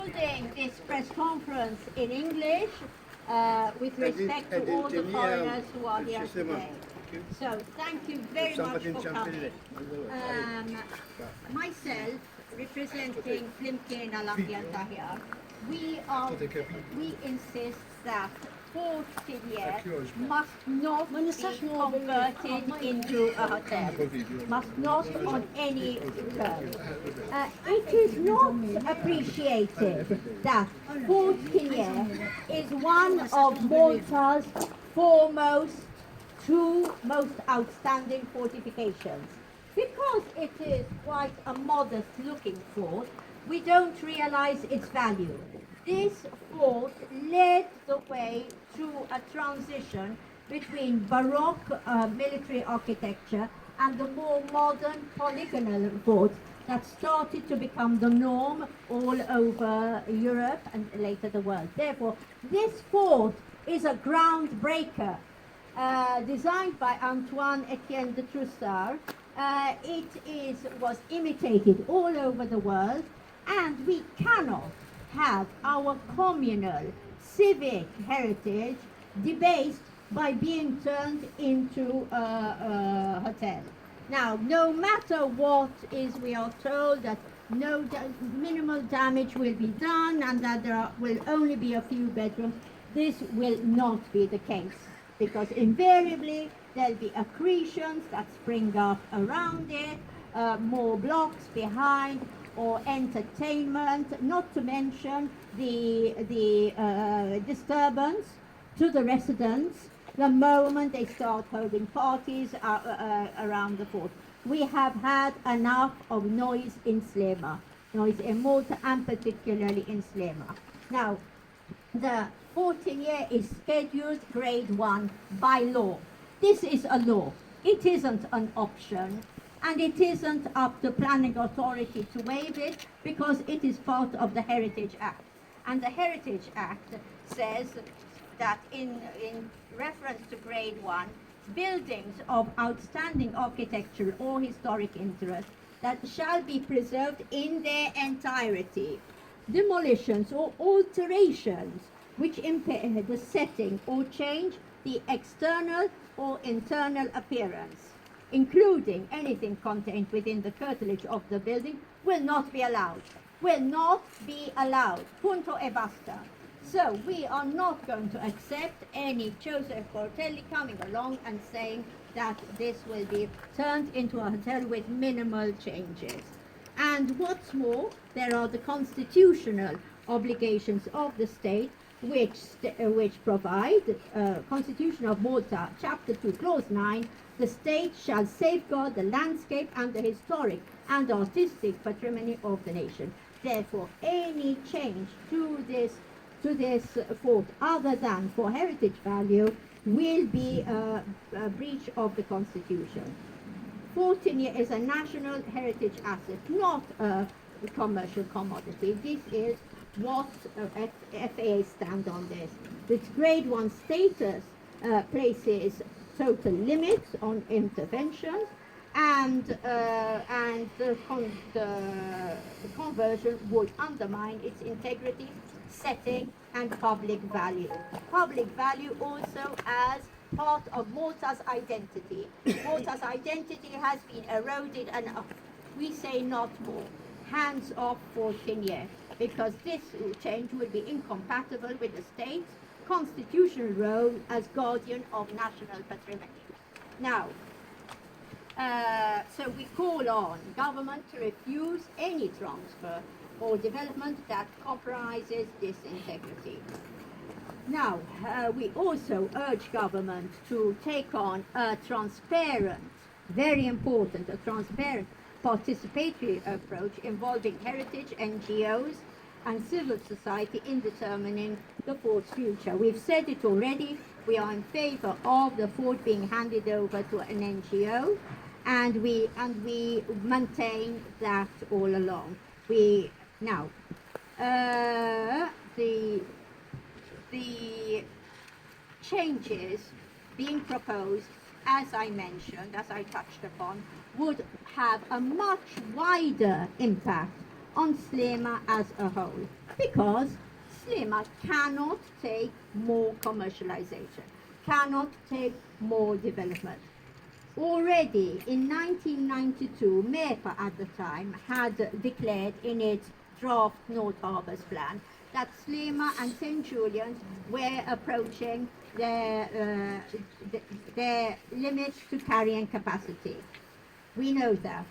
holding this press conference in English with respect to all the foreigners who are here today. So thank you very much for coming. Myself, representing Flimkien Al-Ambjenta here, we insist that Forti Tigné must not be converted into a hotel, must not on any terms. It is not appreciated that Forti Tigné is one of Malta's two most outstanding fortifications. Because it is quite a modest looking fort, we don't realize its value. This fort led the way through a transition between Baroque military architecture and the more modern polygonal forts that started to become the norm all over Europe and later the world. Therefore, this fort is a groundbreaker designed by Antoine-Étienne de Troussard. It was imitated all over the world, and we cannot have our communal civic heritage debased by being turned into a hotel. Now, no matter what is, we are told that minimal damage will be done and that there will only be a few bedrooms. This will not be the case, because invariably there'll be accretions that spring up around it, more blocks behind, or entertainment, not to mention the disturbance to the residents the moment they start holding parties around the fort. We have had enough of noise in Sliema, noise in Malta and particularly in Sliema. Now, the Forti Tigné is scheduled grade 1 by law. This is a law. It isn't an option. And it isn't up to planning authority to waive it because it is part of the Heritage Act. And the Heritage Act says that in reference to grade 1, buildings of outstanding architectural or historic interest that shall be preserved in their entirety. Demolitions or alterations which impair the setting or change the external or internal appearance, including anything contained within the curtilage of the building, will not be allowed. Will not be allowed. Punto e basta. So we are not going to accept any Joseph Bortelli coming along and saying that this will be turned into a hotel with minimal changes. And what's more, there are the constitutional obligations of the state which provide, Constitution of Malta, Chapter 2, Clause 9, the state shall safeguard the landscape and the historic and artistic patrimony of the nation. Therefore, any change to this fort other than for heritage value will be a breach of the Constitution. Forti Tigné is a national heritage asset, not a commercial commodity. This is what FAA stand on this. This grade 1 status places total limits on interventions, and the conversion would undermine its integrity, setting, and public value. Public value also as part of Malta's identity. Malta's identity has been eroded, and we say not more. Hands off for Tigne, because this change would be incompatible with the state's constitutional role as guardian of national patrimony. Now, so we call on government to refuse any transfer or development that compromises this integrity. Now, we also urge government to take on a transparent, very important, a transparent participatory approach involving heritage NGOs and civil society in determining the fort's future. We've said it already, we are in favor of the fort being handed over to an NGO, and we maintain that all along. The changes being proposed, as I mentioned, as I touched upon, would have a much wider impact on Sliema as a whole, because Sliema cannot take more commercialization, cannot take more development. Already in 1992, MEPA at the time had declared in its draft North Harbours plan that Sliema and St. Julian's were approaching their limits to carrying capacity. We know that.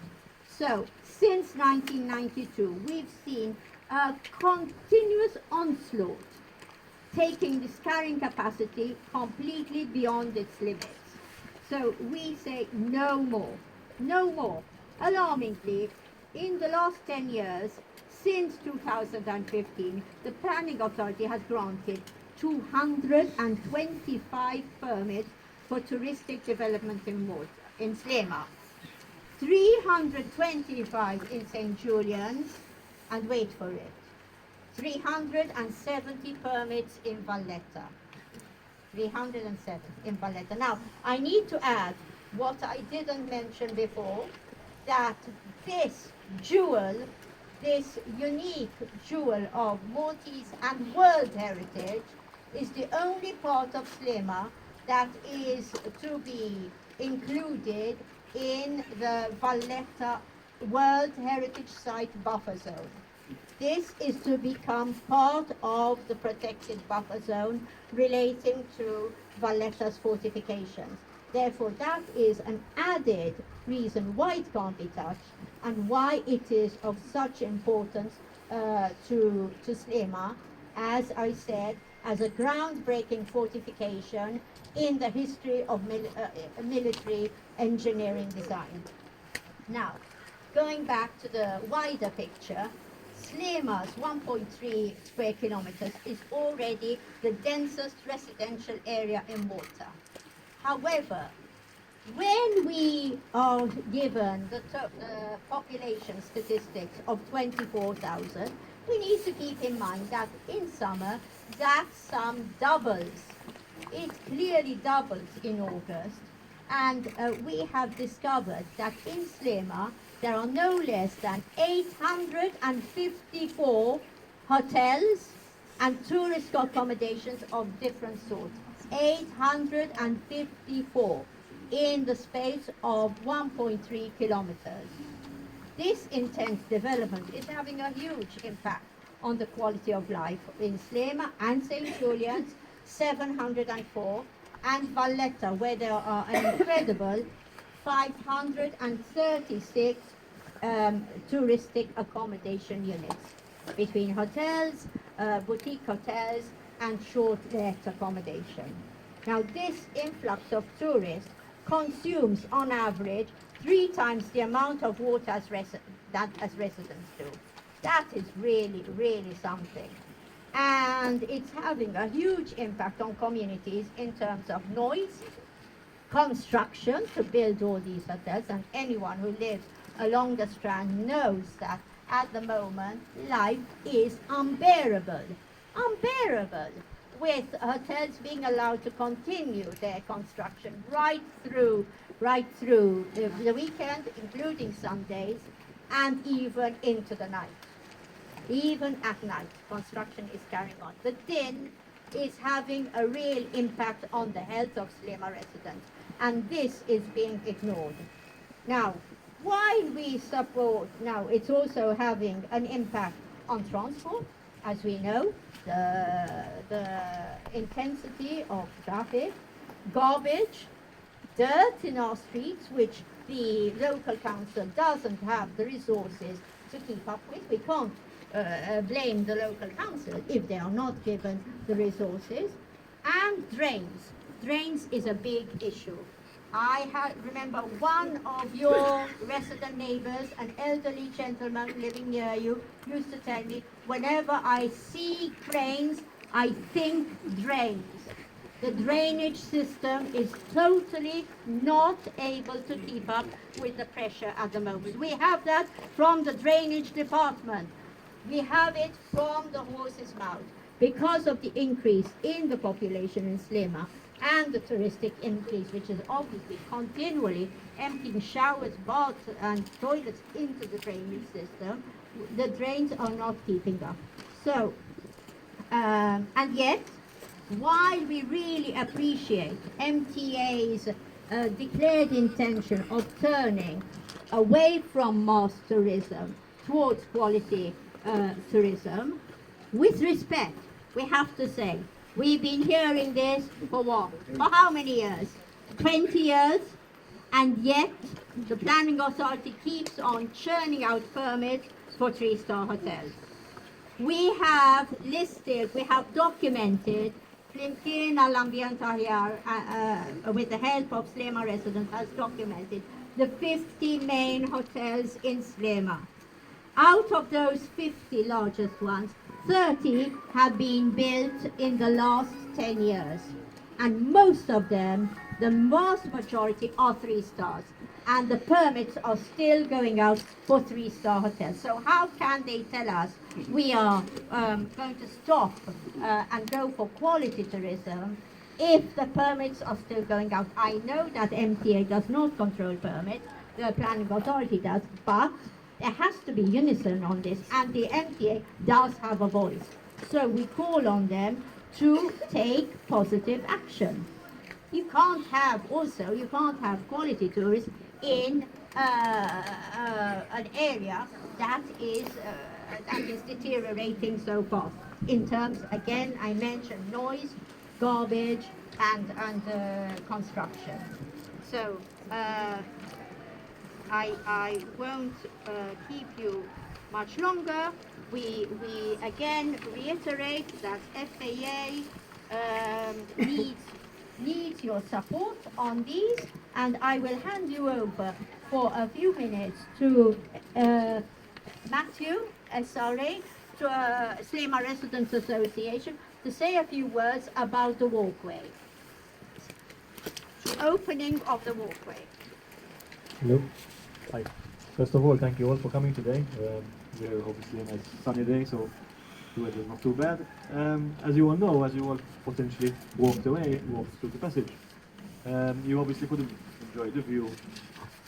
So, since 1992, we've seen a continuous onslaught, taking this carrying capacity completely beyond its limits. So we say no more, no more. Alarmingly, in the last 10 years, since 2015, the Planning Authority has granted 225 permits for touristic development in Malta, in Sliema, 325 in St. Julian's, and wait for it, 370 permits in Valletta. 307 in Valletta. Now, I need to add what I didn't mention before, that this jewel, this unique jewel of Maltese and world heritage, is the only part of Sliema that is to be included in the Valletta World Heritage Site Buffer Zone. This is to become part of the protected buffer zone relating to Valletta's fortifications. Therefore, that is an added reason why it can't be touched and why it is of such importance to Sliema, as I said, as a groundbreaking fortification in the history of military engineering design. Now, going back to the wider picture, Sliema's 1.3 square kilometers is already the densest residential area in Malta. However, when we are given the population statistics of 24,000, we need to keep in mind that in summer that sum doubles. It clearly doubles in August, and we have discovered that in Sliema there are no less than 854 hotels and tourist accommodations of different sorts. 854 in the space of 1.3 kilometers. This intense development is having a huge impact on the quality of life in Sliema and St. Julian's, 704, and Valletta, where there are an incredible 536 touristic accommodation units between hotels, boutique hotels, and short-let accommodation. Now, this influx of tourists consumes, on average, 3 times the amount of water as residents do. That is really, really something. And it's having a huge impact on communities in terms of noise, construction to build all these hotels, and anyone who lives along the Strand knows that at the moment life is unbearable, with hotels being allowed to continue their construction right through the weekend, including Sundays, and even into the night. Even at night, construction is carrying on. The din is having a real impact on the health of Sliema residents, and this is being ignored. Now, while we support, now it's also having an impact on transport, as we know, the intensity of traffic, garbage, dirt in our streets, which the local council doesn't have the resources to keep up with. We can't blame the local council if they are not given the resources. And drains. Drains is a big issue. I remember one of your resident neighbors, an elderly gentleman living near you, used to tell me, whenever I see cranes, I think drains. The drainage system is totally not able to keep up with the pressure at the moment. We have that from the drainage department. We have it from the horse's mouth because of the increase in the population in Sliema and the touristic increase, which is obviously continually emptying showers, baths and toilets into the drainage system. the drains are not keeping up. So, and yet, while we really appreciate MTA's declared intention of turning away from mass tourism towards quality tourism, with respect, we have to say, we've been hearing this for what? For how many years? 20 years? And yet, the planning authority keeps on churning out permits for 3-star hotels. We have listed, we have documented, Flimkien al-Ambjent Aħjar, with the help of Sliema residents, has documented the 50 main hotels in Sliema. Out of those 50 largest ones, 30 have been built in the last 10 years. And most of them, the vast majority, are 3 stars. And the permits are still going out for 3-star hotels. So how can they tell us we are going to stop and go for quality tourism if the permits are still going out? I know that MTA does not control permits, the planning authority does, but there has to be unison on this, and the MTA does have a voice. So we call on them to take positive action. You can't have quality tourism in an area that is deteriorating so fast. In terms, again, I mentioned noise, garbage, and construction. So I won't keep you much longer. We again reiterate that FAA needs your support on these, and I will hand you over for a few minutes to Matthew, to SliemaResidentsAssociation, to say a few words about the walkway. The opening of the walkway. Hello. Hi. First of all, thank you all for coming today. We're obviously a nice sunny day, so the weather is not too bad. As you all know, as you all potentially walked through the passage, you obviously couldn't enjoy the view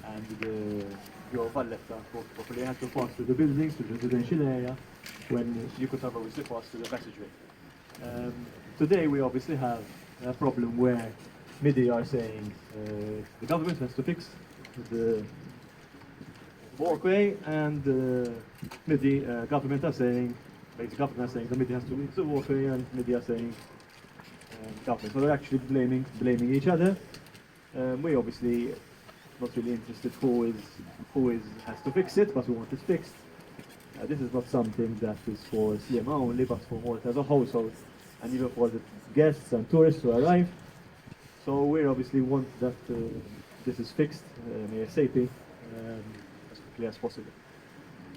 and the view of Valletta properly. You had to pass through the buildings, to the residential area, when you could have obviously passed through the passageway. Today we obviously have a problem where MIDI are saying the government has to fix the walkway, and MIDI government are saying, basically government are saying the MIDI has to fix the walkway, and MIDI are saying government. So they're actually blaming each other. We obviously not really interested who has to fix it, but we want it fixed. This is not something that is for Sliema only, but for Malta as a household, and even for the guests and tourists who arrive. So we obviously want that this is fixed ASAP, as quickly as possible.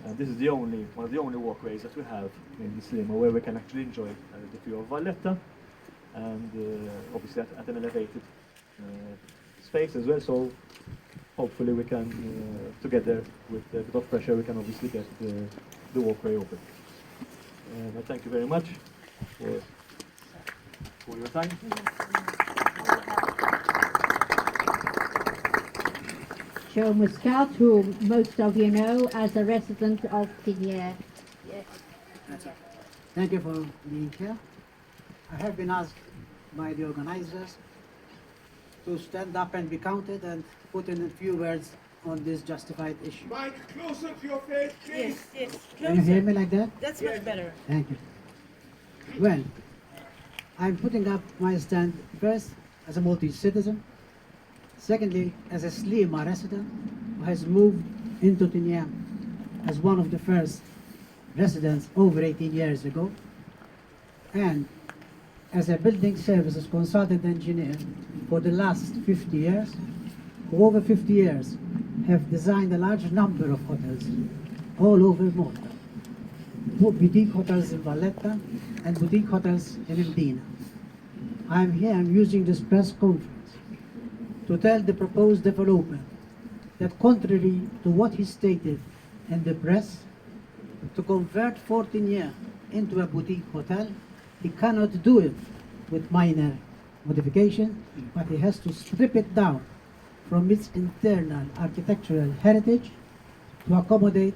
And this is one of the only walkways that we have in Sliema where we can actually enjoy the view of Valletta, and obviously at an elevated space as well. So hopefully we can, together with a bit of pressure, we can obviously get the walkway open. I thank you very much for your time. Joe Muscat, who most of you know as a resident of Tigne. That's it. Thank you for being here. I have been asked by the organizers to stand up and be counted and put in a few words on this justified issue. Mike, closer to your face, please. Yes, Can you hear me like that? That's much better. Thank you. Well, I'm putting up my stand first as a Maltese citizen, secondly as a Sliema resident who has moved into Tigne as one of the first residents over 18 years ago, and as a building services consultant engineer for the last 50 years, who over 50 years have designed a large number of hotels all over Malta. Boutique hotels in Valletta and boutique hotels in Medina. I'm using this press conference to tell the proposed developer that contrary to what he stated in the press, to convert Forti Tigné into a boutique hotel, he cannot do it with minor modification, but he has to strip it down from its internal architectural heritage to accommodate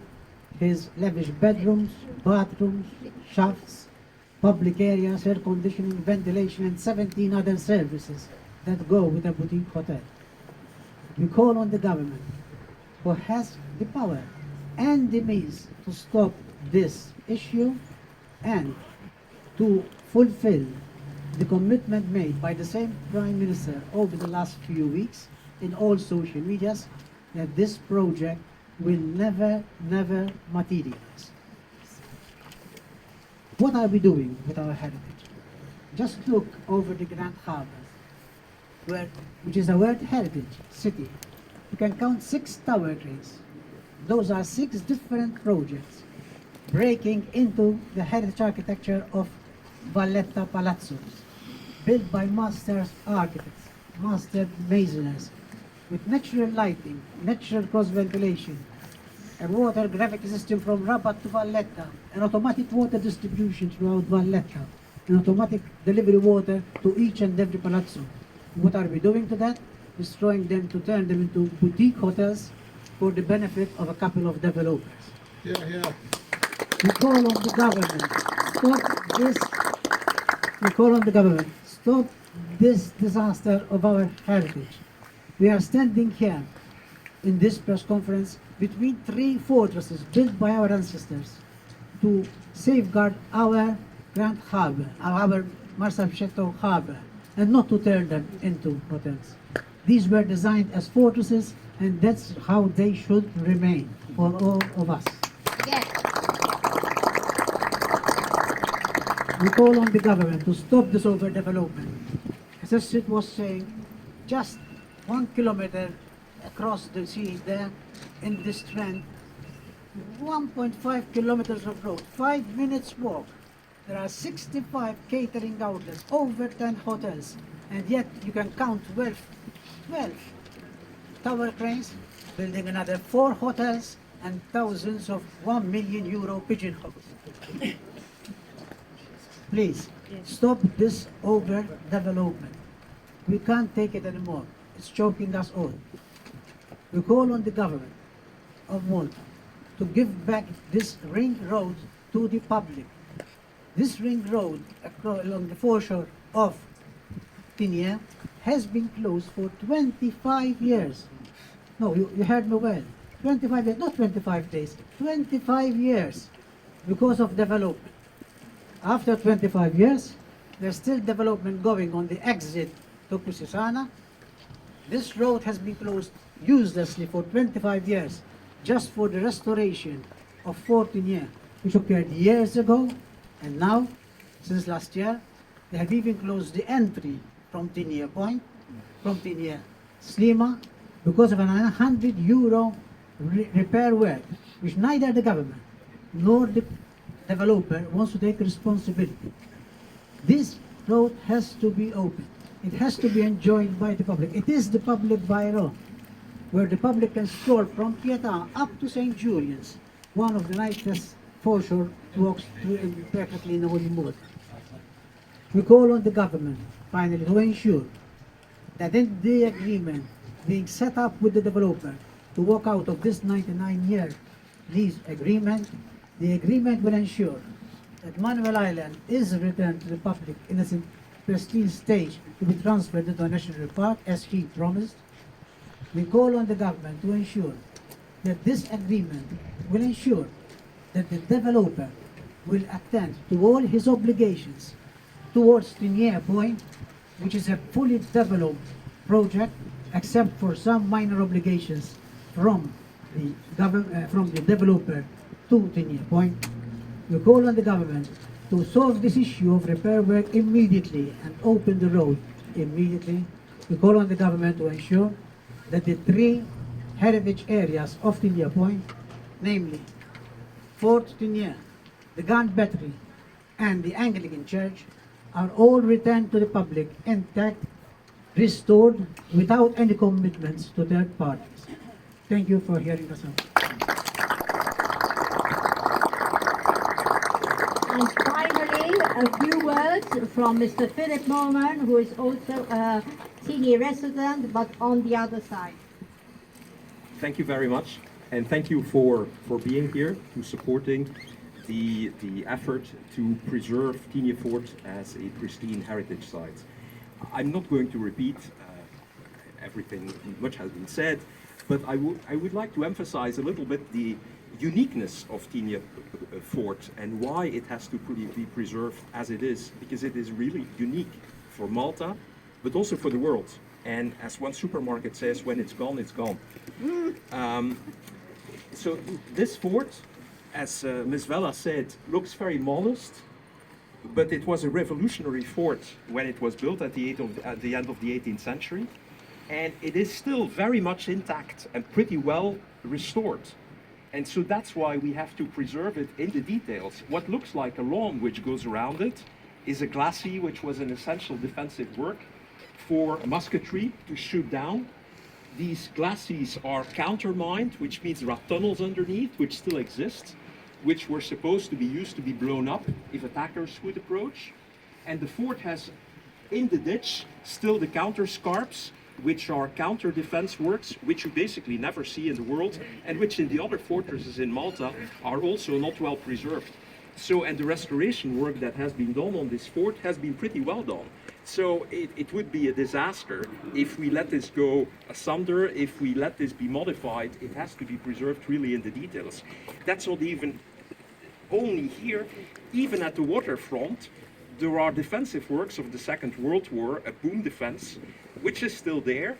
his lavish bedrooms, bathrooms, shafts, public areas, air conditioning, ventilation, and 17 other services that go with a boutique hotel. We call on the government, who has the power and the means to stop this issue and to fulfill the commitment made by the same Prime Minister over the last few weeks in all social medias that this project will never materialize. What are we doing with our heritage? Just look over the Grand Harbour, which is a World Heritage City. You can count 6 tower cranes. Those are 6 different projects breaking into the heritage architecture of Valletta palazzos, built by master architects, master masoners, with natural lighting, natural cross ventilation, a water gravity system from Rabat to Valletta, an automatic water distribution throughout Valletta, an automatic delivery water to each and every palazzo. What are we doing to that? Destroying them to turn them into boutique hotels for the benefit of a couple of developers. Yeah. We call on the government, stop this. We call on the government, stop this disaster of our heritage. We are standing here in this press conference between 3 fortresses built by our ancestors to safeguard our Grand Harbour, our Marsabishetto Harbour, and not to turn them into hotels. These were designed as fortresses, and that's how they should remain for all of us. Yes. We call on the government to stop this overdevelopment. As Sid was saying, just 1 kilometer across the sea there in this trend, 1.5 kilometers of road, 5 minutes walk. There are 65 catering outlets, over 10 hotels, and yet you can count 12 tower cranes, building another 4 hotels and thousands of €1 million pigeonholes. Please, stop this overdevelopment. We can't take it anymore. It's choking us all. We call on the government of Malta to give back this ring road to the public. This ring road along the foreshore of Tigne has been closed for 25 years. No, you heard me well. 25 years, not 25 days, 25 years because of development. After 25 years, there's still development going on the exit to Kusisana. This road has been closed uselessly for 25 years just for the restoration of Forti Tigné, which occurred years ago, and now, since last year, they have even closed the entry from Tigne Point, from Tigne Sliema, because of an €100 repair work, which neither the government nor the developer wants to take responsibility. This road has to be opened. It has to be enjoyed by the public. It is the public bylaw, where the public can stroll from Pietà up to St. Julian's, one of the nicest foreshore walks practically in the whole world. We call on the government, finally, to ensure that in the agreement being set up with the developer to walk out of this 99-year lease agreement, the agreement will ensure that Manuel Island is returned to the public in its pristine stage to be transferred into a national park, as he promised. We call on the government to ensure that this agreement will ensure that the developer will attend to all his obligations towards Tigne Point, which is a fully developed project, except for some minor obligations from the developer to Tigne Point. We call on the government to solve this issue of repair work immediately and open the road immediately. We call on the government to ensure that the 3 heritage areas of Tigne Point, namely Fort Tigne, the Gun Battery, and the Anglican Church, are all returned to the public intact, restored, without any commitments to third parties. Thank you for hearing us out. And finally, a few words from Mr. Philip Moorman, who is also a Tigne resident, but on the other side. Thank you very much. And thank you for being here, to supporting the effort to preserve Tigne Fort as a pristine heritage site. I'm not going to repeat everything, much has been said, but I would like to emphasize a little bit the uniqueness of Tigne Fort and why it has to be preserved as it is, because it is really unique for Malta, but also for the world. And as one supermarket says, when it's gone, it's gone. So this fort, as Ms. Vella said, looks very modest, but it was a revolutionary fort when it was built at the end of the 18th century. And it is still very much intact and pretty well restored. And so that's why we have to preserve it in the details. What looks like a lawn which goes around it is a glacis, which was an essential defensive work for musketry to shoot down. These glacis are countermined, which means there are tunnels underneath, which still exist, which were supposed to be used to be blown up if attackers would approach. And the fort has, in the ditch, still the counter scarps, which are counter defense works, which you basically never see in the world, and which in the other fortresses in Malta are also not well preserved. So, and the restoration work that has been done on this fort has been pretty well done. So it would be a disaster if we let this go asunder, if we let this be modified. It has to be preserved really in the details. That's not even only here, even at the waterfront, there are defensive works of the Second World War, a boom defense, which is still there.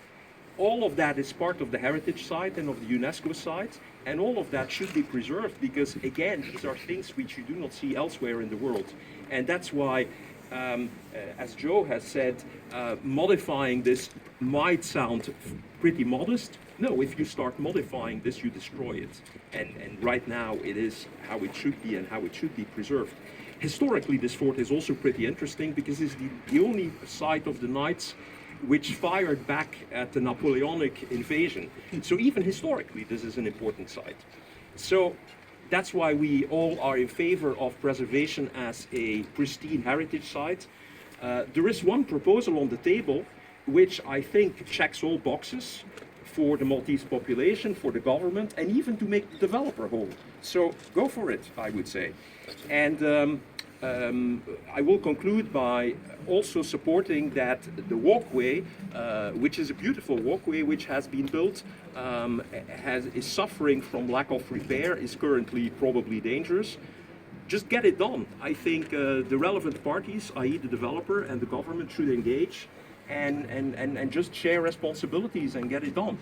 All of that is part of the heritage site and of the UNESCO site, and all of that should be preserved because, again, these are things which you do not see elsewhere in the world. And that's why, as Joe has said, modifying this might sound pretty modest. No, if you start modifying this, you destroy it. And right now, it is how it should be and how it should be preserved. Historically, this fort is also pretty interesting because it's the only site of the Knights which fired back at the Napoleonic invasion. So even historically, this is an important site. So that's why we all are in favor of preservation as a pristine heritage site. There is one proposal on the table which I think checks all boxes for the Maltese population, for the government, and even to make the developer whole. So go for it, I would say. And I will conclude by also supporting that the walkway, which is a beautiful walkway which has been built, is suffering from lack of repair, is currently probably dangerous. Just get it done. I think the relevant parties, i.e. the developer and the government, should engage and just share responsibilities and get it done.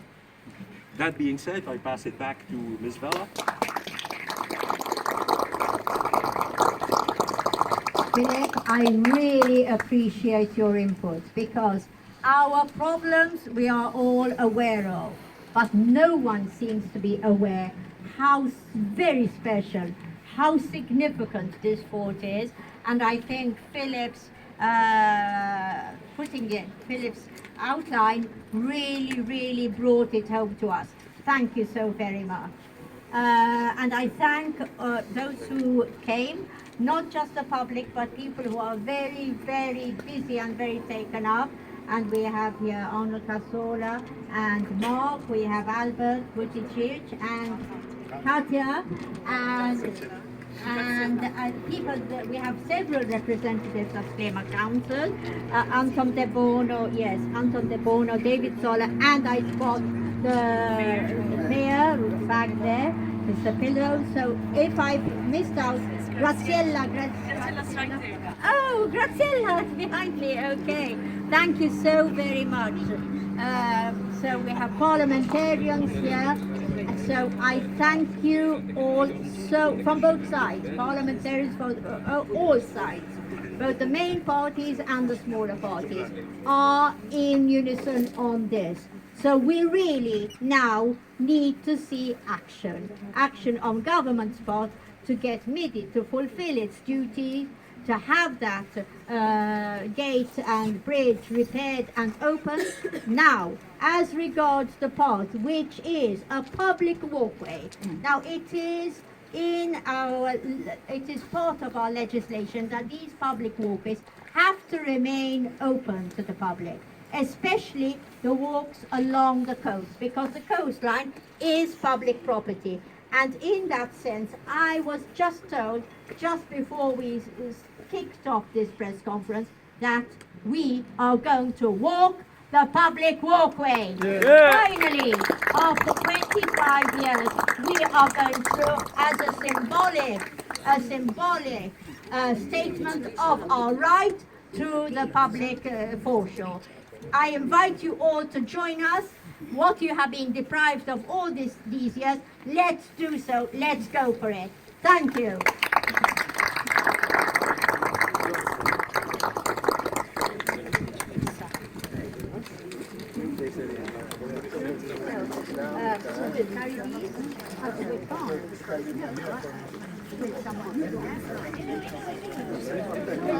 That being said, I pass it back to Ms. Vella. Philip, I really appreciate your input because our problems we are all aware of, but no one seems to be aware how very special, how significant this fort is. And I think Philip's Philip's outline really brought it home to us. Thank you so very much. And I thank those who came, not just the public, but people who are very busy and very taken up. And we have here Arnold Casola and Mark, we have Albert Buttigieg and Katja, and people that we have several representatives of Sliema Council, Anton De Bono, yes, Anton De Bono, David Sola, and I spot the mayor back there, Mr. Pillow. So if I missed out, Graziella, oh, Graziella behind me, okay. Thank you so very much. So we have parliamentarians here. So I thank you all, so from both sides, parliamentarians from all sides, both the main parties and the smaller parties are in unison on this. So we really now need to see action on government's part to get MIDI to fulfill its duty, to have that gate and bridge repaired and open. Now, as regards the part which is a public walkway, now it is part of our legislation that these public walkways have to remain open to the public. especially the walks along the coast, because the coastline is public property. And in that sense, I was just told, just before we kicked off this press conference, that we are going to walk the public walkway. Finally, after 25 years, we are going to, as a symbolic statement of our right to the public foreshore. I invite you all to join us. What you have been deprived of all these years, let's do so. Let's go for it. Thank you.